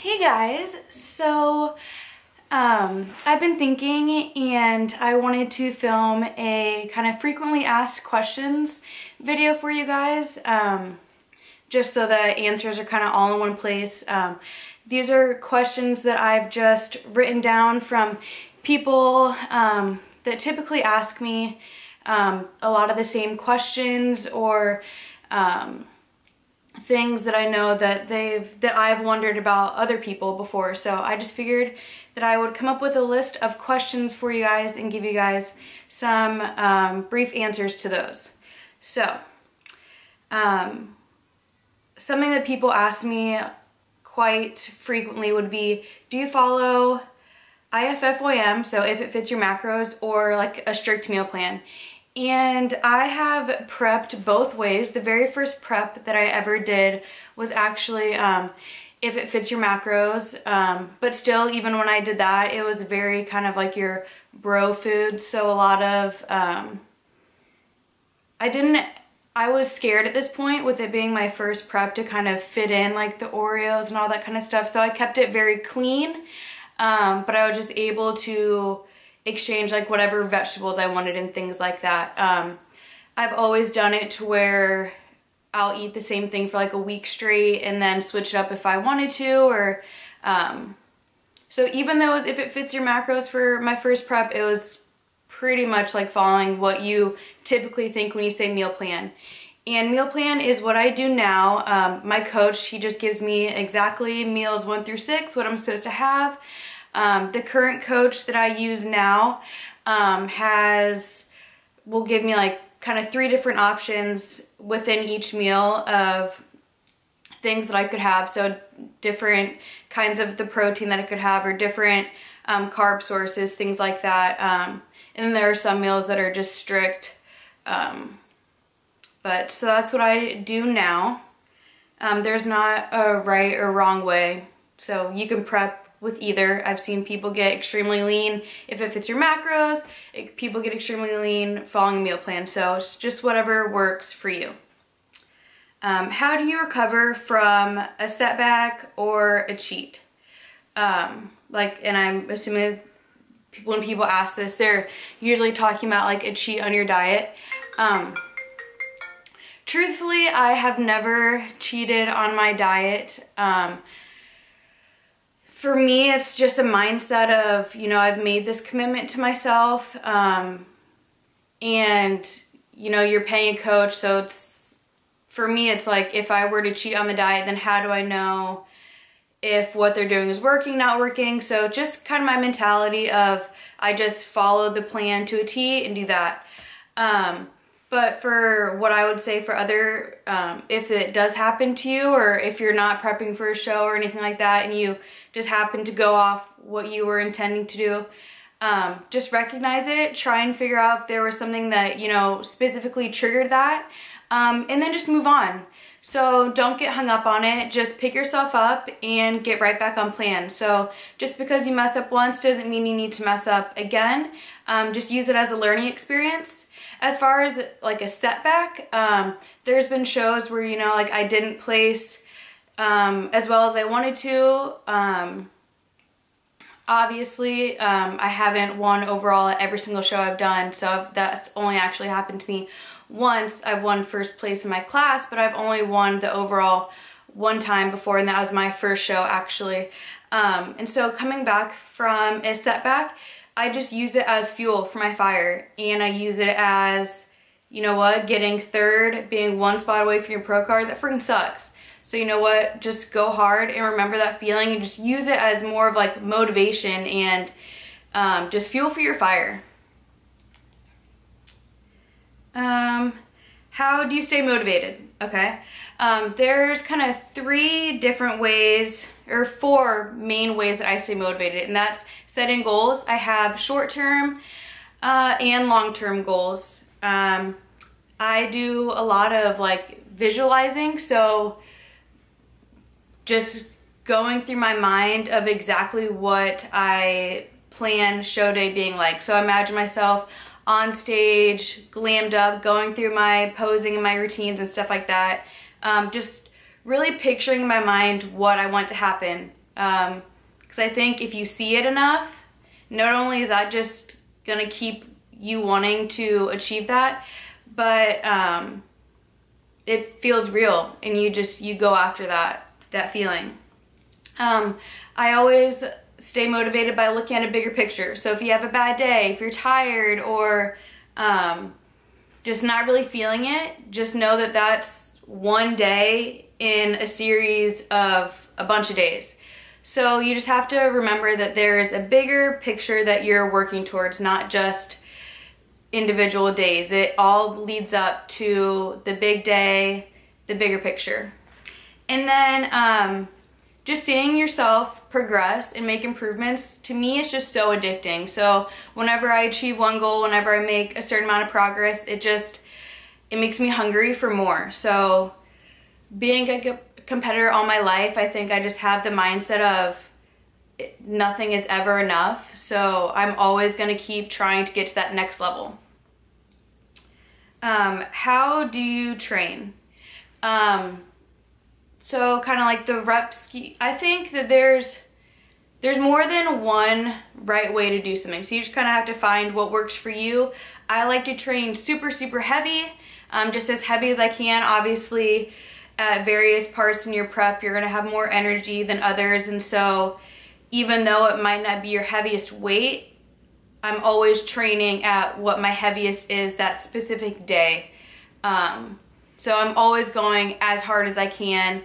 Hey guys, so I've been thinking and I wanted to film a kind of frequently asked questions video for you guys, just so the answers are kind of all in one place. These are questions that I've just written down from people that typically ask me a lot of the same questions or things that I know that I've wondered about other people before. So I just figured that I would come up with a list of questions for you guys and give you guys some brief answers to those. So something that people ask me quite frequently would be, do you follow IFFYM, so if it fits your macros, or like a strict meal plan? And I have prepped both ways. The very first prep that I ever did was actually if it fits your macros, but still, even when I did that, it was very kind of like your bro food. So a lot of, I was scared at this point with it being my first prep to kind of fit in like the Oreos and all that kind of stuff. So I kept it very clean, but I was just able to exchange like whatever vegetables I wanted and things like that. I've always done it to where I'll eat the same thing for like a week straight and then switch it up if I wanted to, or so even though if it fits your macros for my first prep, it was pretty much like following what you typically think when you say meal plan. And meal plan is what I do now. My coach, he just gives me exactly meals 1 through 6, what I'm supposed to have. The current coach that I use now will give me like kind of 3 different options within each meal of things that I could have. So different kinds of the protein that I could have, or different carb sources, things like that. And then there are some meals that are just strict. But so that's what I do now. There's not a right or wrong way. So you can prep with either. I've seen people get extremely lean if it fits your macros. People get extremely lean following a meal plan. So it's just whatever works for you. How do you recover from a setback or a cheat? And I'm assuming when people ask this, they're usually talking about like a cheat on your diet. Truthfully, I have never cheated on my diet. For me, it's just a mindset of, you know, I've made this commitment to myself, and, you know, you're paying a coach, so for me, it's like, if I were to cheat on the diet, then how do I know if what they're doing is working, not working? So just kind of my mentality of, I just follow the plan to a T and do that. But for what I would say for other, if it does happen to you, or if you're not prepping for a show or anything like that, and you just happen to go off what you were intending to do, just recognize it, try and figure out if there was something that, you know, specifically triggered that, and then just move on. So don't get hung up on it, just pick yourself up and get right back on plan. So just because you mess up once doesn't mean you need to mess up again. Just use it as a learning experience. As far as like a setback, there's been shows where, you know, like I didn't place as well as I wanted to. Obviously, I haven't won overall at every single show I've done, so that's only actually happened to me once. I've won first place in my class, but I've only won the overall one time before, and that was my first show actually. And so coming back from a setback, I just use it as fuel for my fire, and I use it as, you know what, getting third, being 1 spot away from your pro card, that freaking sucks. So you know what, just go hard and remember that feeling, and just use it as more of like motivation and just fuel for your fire. How do you stay motivated? Okay, there's kind of 3 different ways, or 4 main ways that I stay motivated, and that's setting goals. I have short-term and long-term goals. I do a lot of like visualizing, so just going through my mind of exactly what I plan show day being like. So I imagine myself on stage, glammed up, going through my posing and my routines and stuff like that. Just really picturing in my mind what I want to happen. Because I think if you see it enough, not only is that just gonna keep you wanting to achieve that, but it feels real, and you go after that feeling. I always stay motivated by looking at a bigger picture. So if you have a bad day, if you're tired, or just not really feeling it, just know that that's one day in a series of a bunch of days. So you just have to remember that there's a bigger picture that you're working towards, not just individual days. It all leads up to the big day, the bigger picture. And then just seeing yourself progress and make improvements, to me, is just so addicting. So whenever I achieve one goal, whenever I make a certain amount of progress, it makes me hungry for more. So being a competitor all my life, I think I just have the mindset of nothing is ever enough. So I'm always gonna keep trying to get to that next level. How do you train? So kind of like the rep ski, I think that there's more than one right way to do something. So you just kind of have to find what works for you. I like to train super, super heavy, just as heavy as I can. Obviously, at various parts in your prep, you're gonna have more energy than others. And so even though it might not be your heaviest weight, I'm always training at what my heaviest is that specific day. So I'm always going as hard as I can.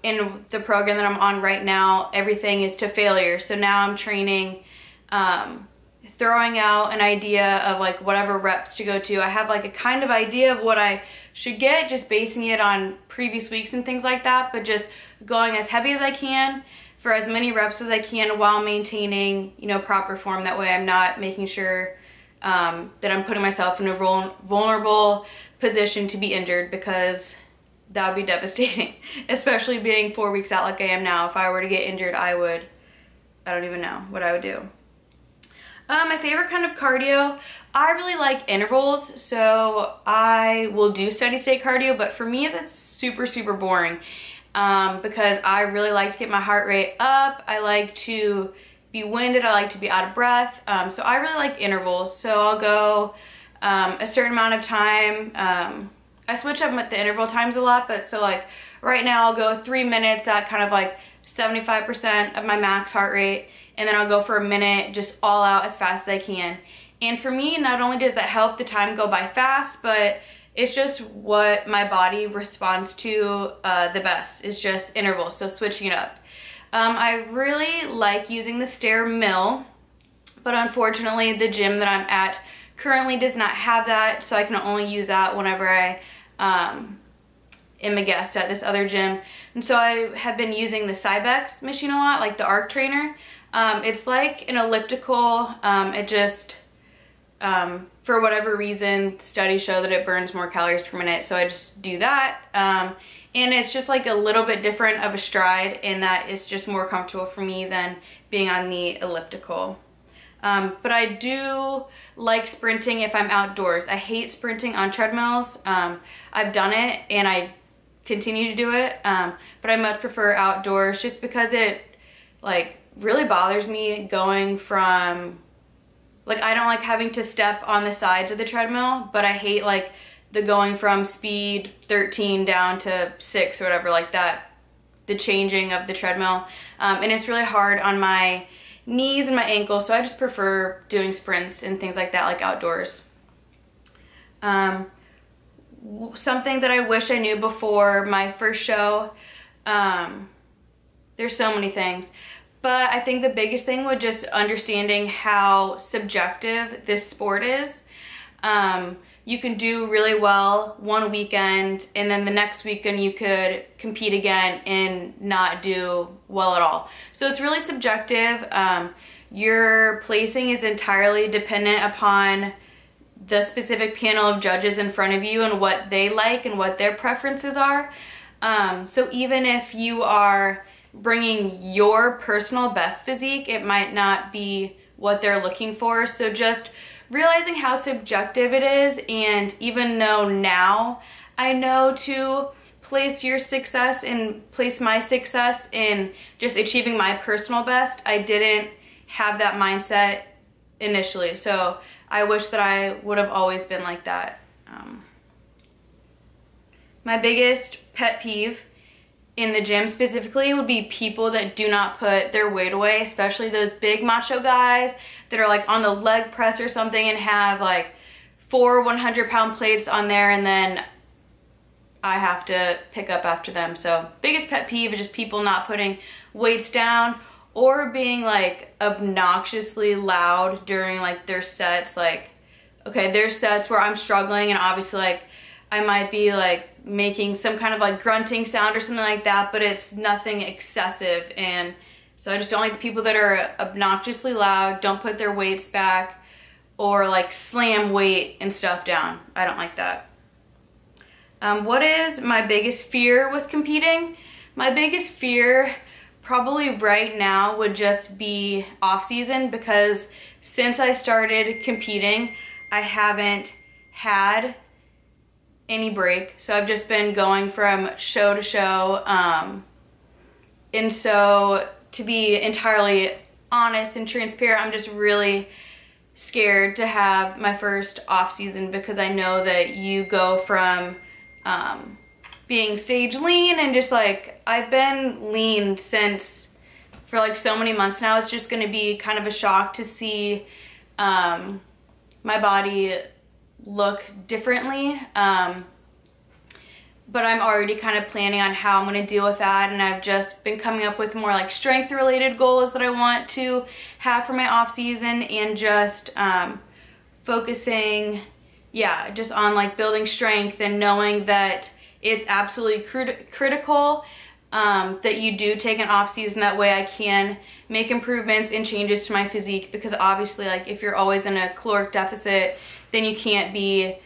In the program that I'm on right now, everything is to failure. So now I'm training, throwing out an idea of like whatever reps to go to. I have like a kind of idea of what I should get, just basing it on previous weeks and things like that, but just going as heavy as I can for as many reps as I can while maintaining, proper form. That way I'm not making sure that I'm putting myself in a vulnerable position to be injured, because that would be devastating, especially being 4 weeks out like I am now. If I were to get injured, I don't even know what I would do. My favorite kind of cardio, I really like intervals, so I will do steady state cardio, but for me that's super, super boring, because I really like to get my heart rate up. I like to be winded, I like to be out of breath, so I really like intervals. So I'll go a certain amount of time. I switch up the interval times a lot, but so like right now I'll go 3 minutes at kind of like 75% of my max heart rate, and then I'll go for a minute just all out as fast as I can. And for me, not only does that help the time go by fast, but it's just what my body responds to the best, is just intervals, so switching it up. I really like using the stair mill, but unfortunately the gym that I'm at currently does not have that, so I can only use that whenever I am a guest at this other gym. And so I have been using the Cybex machine a lot, like the Arc Trainer. It's like an elliptical. It just, for whatever reason, studies show that it burns more calories per minute, so I just do that. And it's just like a little bit different of a stride in that it's just more comfortable for me than being on the elliptical. But I do like sprinting if I'm outdoors. I hate sprinting on treadmills. I've done it and I continue to do it, but I much prefer outdoors, just because it like really bothers me going from, like, I don't like having to step on the sides of the treadmill, but I hate like the going from speed 13 down to 6 or whatever, like that, the changing of the treadmill, and it's really hard on my knees and my ankles, so I just prefer doing sprints and things like that, like outdoors. Something that I wish I knew before my first show, there's so many things, but I think the biggest thing was just understanding how subjective this sport is. You can do really well one weekend, and then the next weekend you could compete again and not do well at all. So it's really subjective. Your placing is entirely dependent upon the specific panel of judges in front of you and what they like and what their preferences are. So even if you are bringing your personal best physique, it might not be what they're looking for. So just realizing how subjective it is, and even though now I know to place your success and place my success in just achieving my personal best. I didn't have that mindset initially, so I wish that I would have always been like that. My biggest pet peeve in the gym specifically would be people that do not put their weight away, especially those big macho guys that are like on the leg press or something and have like 4 100-pound plates on there, and then I have to pick up after them. So biggest pet peeve is just people not putting weights down or being like obnoxiously loud during like their sets. Like, okay, there's sets where I'm struggling and obviously like I might be like making some kind of like grunting sound or something like that, but it's nothing excessive. And so I just don't like the people that are obnoxiously loud, don't put their weights back, or like slam weight and stuff down. I don't like that. What is my biggest fear with competing? My biggest fear probably right now would just be off season, because since I started competing, I haven't had any break. So I've just been going from show to show. And so to be entirely honest and transparent, I'm just really scared to have my first off season, because I know that you go from being stage lean and just like, I've been lean since for like so many months now. It's just going to be kind of a shock to see my body look differently. But I'm already kind of planning on how I'm going to deal with that, and I've just been coming up with more like strength related goals that I want to have for my off season, and just focusing, yeah, just on like building strength and knowing that it's absolutely critical that you do take an off season. That way I can make improvements and changes to my physique, because obviously like if you're always in a caloric deficit, then you can't be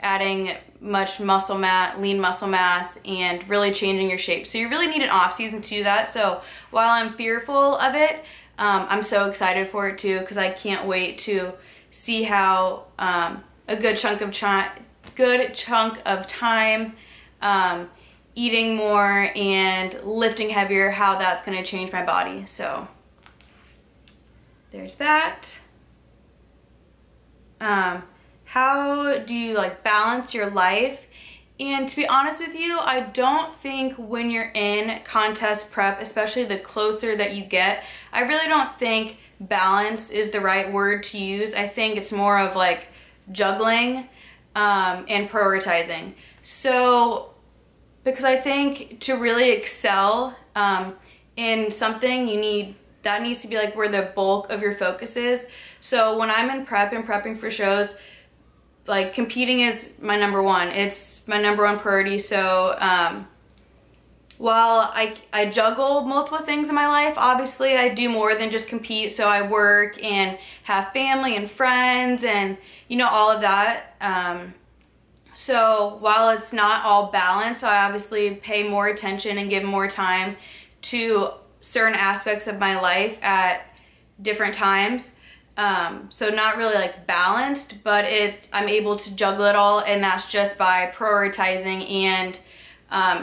adding much muscle mass, lean muscle mass, and really changing your shape. So you really need an off season to do that. So while I'm fearful of it, I'm so excited for it too, because I can't wait to see how a good chunk of time eating more and lifting heavier, how that's going to change my body. So there's that. How do you like balance your life? And to be honest with you, I don't think when you're in contest prep, especially the closer that you get, I really don't think balance is the right word to use. I think it's more of like juggling and prioritizing. So, because I think to really excel in something, that needs to be like where the bulk of your focus is. So when I'm in prep and prepping for shows, like competing is my number one. It's my number one priority. So while I juggle multiple things in my life, obviously I do more than just compete. So I work and have family and friends and, you know, all of that. So while it's not all balanced, I obviously pay more attention and give more time to certain aspects of my life at different times. So not really like balanced, but I'm able to juggle it all, and that's just by prioritizing and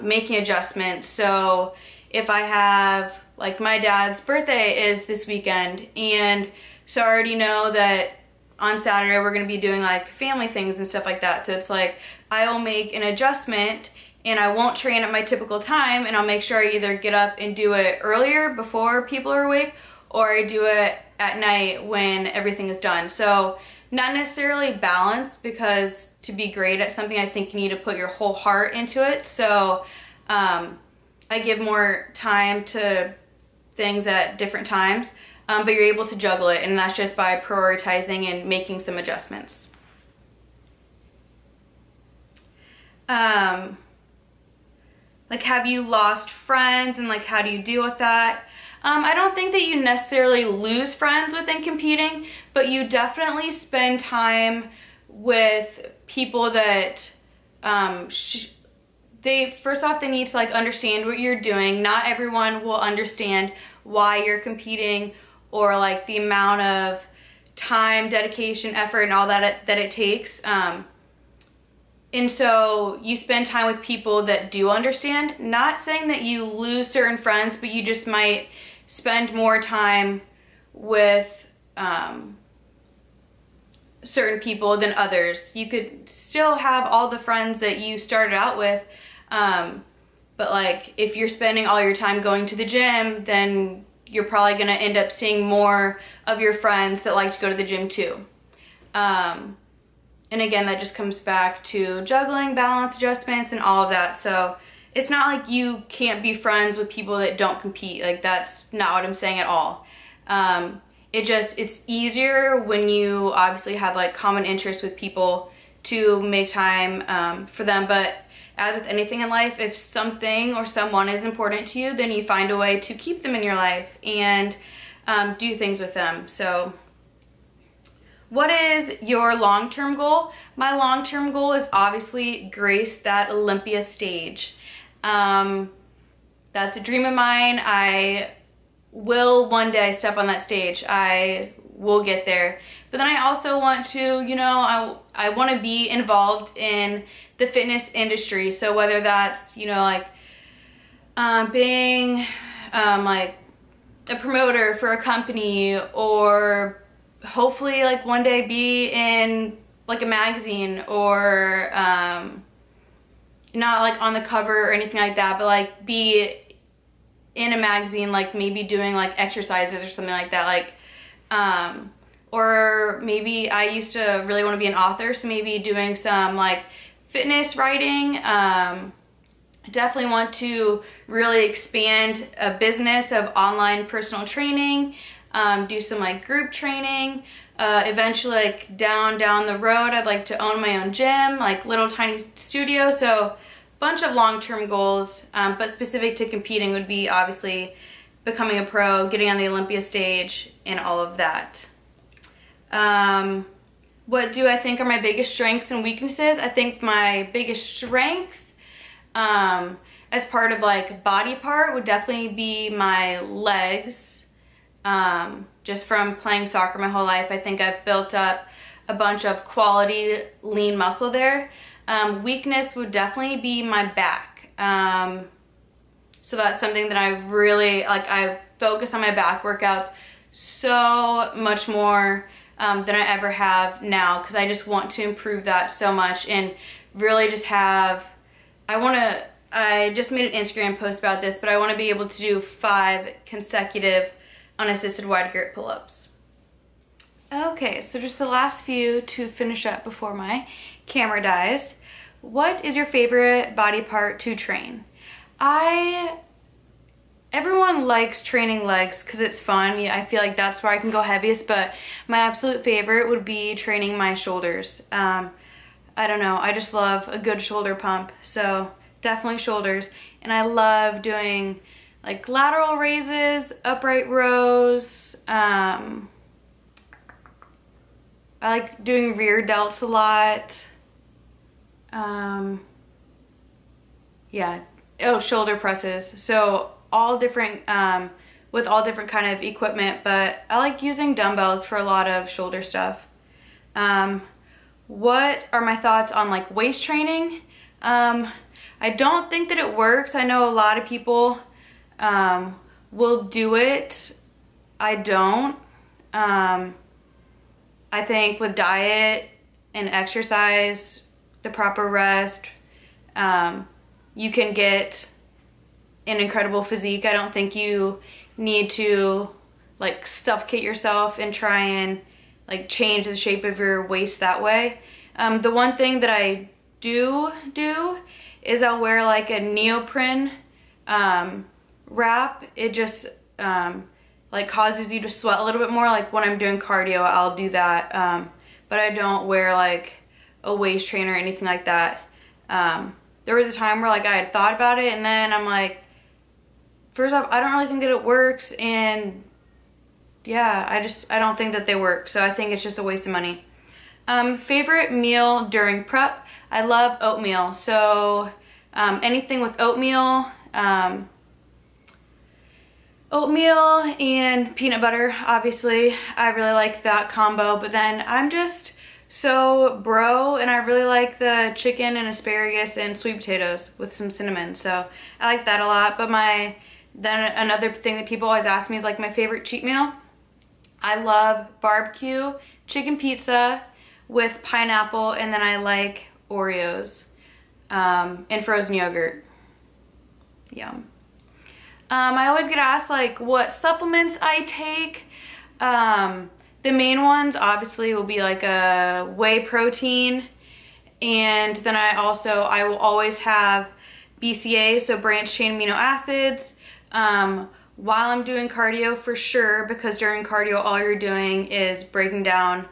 making adjustments. So if I have, like, my dad's birthday is this weekend, and so I already know that on Saturday we're going to be doing like family things and stuff like that. So it's like I will make an adjustment and I won't train at my typical time, and I'll make sure I either get up and do it earlier before people are awake, or I do it at night when everything is done. So not necessarily balanced, because to be great at something, I think you need to put your whole heart into it. So I give more time to things at different times, but you're able to juggle it, and that's just by prioritizing and making some adjustments. Like, have you lost friends, and like how do you deal with that? I don't think that you necessarily lose friends within competing, but you definitely spend time with people that first off, they need to like understand what you're doing. Not everyone will understand why you're competing, or like the amount of time, dedication, effort, and all that it takes. And so you spend time with people that do understand. Not saying that you lose certain friends, but you just might spend more time with certain people than others. You could still have all the friends that you started out with, but like if you're spending all your time going to the gym, then you're probably gonna end up seeing more of your friends that like to go to the gym too. And again, that just comes back to juggling, balance, adjustments, and all of that. So it's not like you can't be friends with people that don't compete. Like, that's not what I'm saying at all. It's easier when you obviously have like common interests with people to make time for them. But as with anything in life, if something or someone is important to you, then you find a way to keep them in your life and do things with them. So what is your long-term goal? My long-term goal is obviously grace that Olympia stage. That's a dream of mine. I will one day step on that stage. I will get there. But then I also want to, you know, I want to be involved in the fitness industry. So whether that's, you know, like being like a promoter for a company, or hopefully like one day be in like a magazine, or not like on the cover or anything like that, but like be in a magazine, like maybe doing like exercises or something like that, like or maybe I used to really want to be an author, so maybe doing some like fitness writing. Definitely want to really expand a business of online personal training, do some like group training. Eventually, like down the road, I'd like to own my own gym, like little tiny studio. So bunch of long-term goals, but specific to competing would be obviously becoming a pro, getting on the Olympia stage, and all of that. What do I think are my biggest strengths and weaknesses? I think my biggest strength as part of like body part would definitely be my legs. Just from playing soccer my whole life, I think I've built up a bunch of quality lean muscle there. Weakness would definitely be my back. So that's something that I really, like, I focus on my back workouts so much more than I ever have now, because I just want to improve that so much and really just have, I just made an Instagram post about this, but I want to be able to do 5 consecutive unassisted wide grip pull-ups. Okay, so just the last few to finish up before my camera dies. What is your favorite body part to train? Everyone likes training legs because it's fun. Yeah, I feel like that's where I can go heaviest, but my absolute favorite would be training my shoulders. I don't know, I just love a good shoulder pump, so definitely shoulders. And I love doing like lateral raises, upright rows. I like doing rear delts a lot. Yeah, oh, shoulder presses. So all different, with all different kind of equipment, but I like using dumbbells for a lot of shoulder stuff. What are my thoughts on like waist training? I don't think that it works. I know a lot of people will do it. I don't. I think with diet and exercise, the proper rest, you can get an incredible physique. I don't think you need to like suffocate yourself and try and like change the shape of your waist that way. The one thing that I do is I'll wear like a neoprene wrap. It just like causes you to sweat a little bit more. Like when I'm doing cardio, I'll do that, but I don't wear like a waist trainer or anything like that. There was a time where like I had thought about it, and then I'm like, first off, I don't really think that it works, and yeah, I don't think that they work, so I think it's just a waste of money. Favorite meal during prep? I love oatmeal, so anything with oatmeal, oatmeal and peanut butter, obviously. I really like that combo, but then I'm just so bro, and I really like the chicken and asparagus and sweet potatoes with some cinnamon. So I like that a lot. But then another thing that people always ask me is like my favorite cheat meal. I love barbecue chicken pizza with pineapple, and then I like Oreos and frozen yogurt. Yum. I always get asked like what supplements I take. The main ones obviously will be like a whey protein, and then I will always have BCA, so branched chain amino acids, while I'm doing cardio for sure, because during cardio all you're doing is breaking down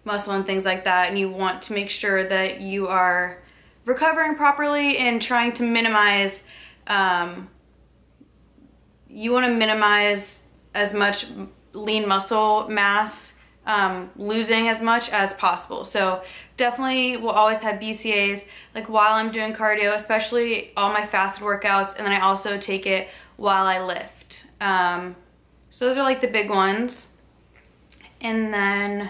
muscle and things like that, and you want to make sure that you are recovering properly and trying to minimize as much lean muscle mass, losing as much as possible. So definitely will always have BCAs like while I'm doing cardio, especially all my fasted workouts, and then I also take it while I lift. So those are like the big ones. And then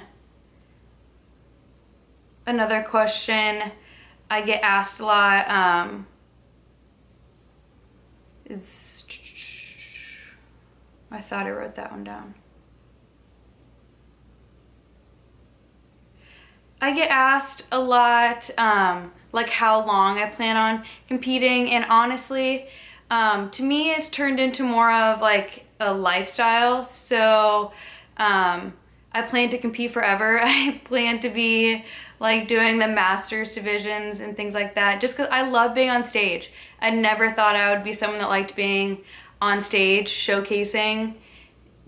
another question I get asked a lot is, I thought I wrote that one down. I get asked a lot like how long I plan on competing, and honestly, to me it's turned into more of like a lifestyle. So I plan to compete forever. I plan to be like doing the masters divisions and things like that, just because I love being on stage. I never thought I would be someone that liked being on stage showcasing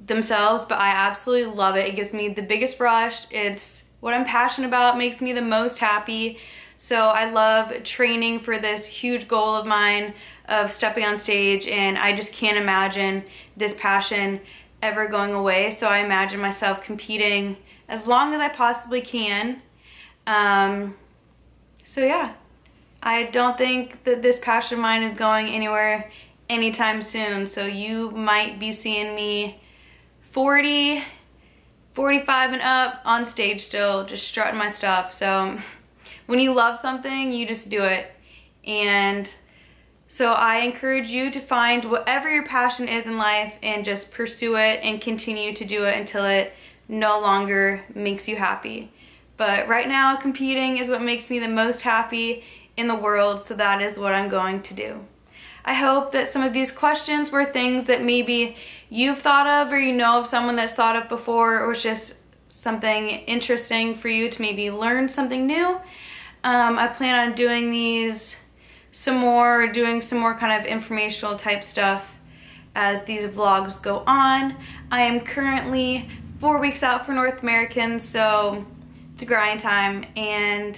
themselves, but I absolutely love it. It gives me the biggest rush. It's what I'm passionate about, makes me the most happy. So I love training for this huge goal of mine of stepping on stage, and I just can't imagine this passion ever going away. So I imagine myself competing as long as I possibly can. So yeah, I don't think that this passion of mine is going anywhere anytime soon. So you might be seeing me 40, 45 and up on stage still, just strutting my stuff. So when you love something, you just do it. And so I encourage you to find whatever your passion is in life and just pursue it and continue to do it until it no longer makes you happy. But right now, competing is what makes me the most happy in the world, so that is what I'm going to do. I hope that some of these questions were things that maybe you've thought of, or you know of someone that's thought of before, or was just something interesting for you to maybe learn something new. I plan on doing these some more, doing some more kind of informational type stuff as these vlogs go on. I am currently 4 weeks out for North American, so it's a grind time, and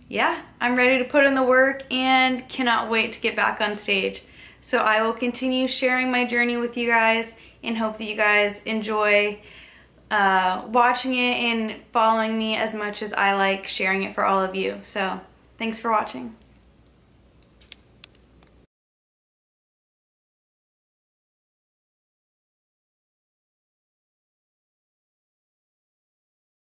yeah, I'm ready to put in the work and cannot wait to get back on stage. So I will continue sharing my journey with you guys and hope that you guys enjoy watching it and following me as much as I like sharing it for all of you. So thanks for watching.